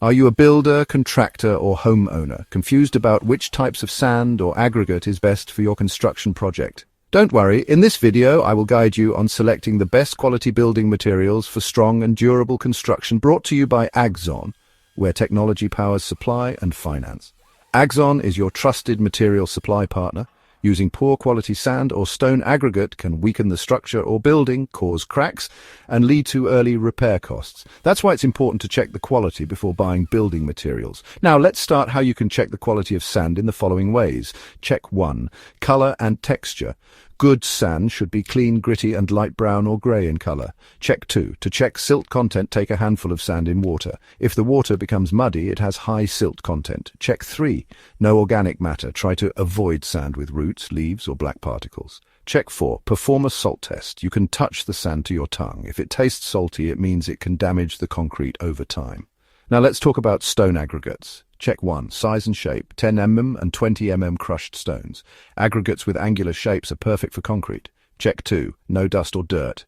Are you a builder, contractor, or homeowner, confused about which types of sand or aggregate is best for your construction project? Don't worry, in this video I will guide you on selecting the best quality building materials for strong and durable construction, brought to you by AggZon, where technology powers supply and finance. AggZon is your trusted material supply partner. Using poor quality sand or stone aggregate can weaken the structure or building, cause cracks, and lead to early repair costs. That's why it's important to check the quality before buying building materials. Now let's start how you can check the quality of sand in the following ways. Check 1. Color and texture. Good sand should be clean, gritty, and light brown or grey in color. Check 2. To check silt content, take a handful of sand in water. If the water becomes muddy, it has high silt content. Check 3. No organic matter. Try to avoid sand with roots, leaves, or black particles. Check 4. Perform a salt test. You can touch the sand to your tongue. If it tastes salty, it means it can damage the concrete over time. Now let's talk about stone aggregates. Check 1. Size and shape. 10 mm and 20 mm crushed stones. Aggregates with angular shapes are perfect for concrete. Check 2. No dust or dirt.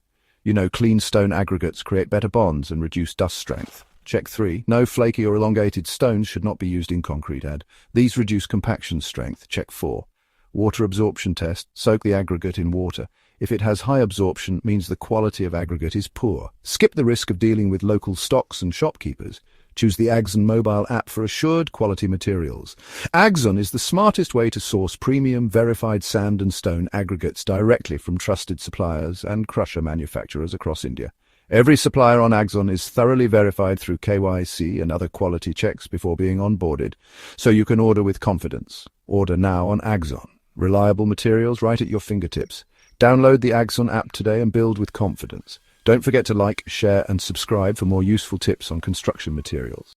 Clean stone aggregates create better bonds and reduce dust strength. Check 3. No flaky or elongated stones should not be used in concrete. These reduce compaction strength. Check 4. Water absorption test. Soak the aggregate in water. If it has high absorption, it means the quality of aggregate is poor. Skip the risk of dealing with local stocks and shopkeepers. Choose the AggZon mobile app for assured quality materials. AggZon is the smartest way to source premium, verified sand and stone aggregates directly from trusted suppliers and crusher manufacturers across India. Every supplier on AggZon is thoroughly verified through KYC and other quality checks before being onboarded, so you can order with confidence. Order now on AggZon. Reliable materials right at your fingertips. Download the AggZon app today and build with confidence. Don't forget to like, share, and subscribe for more useful tips on construction materials.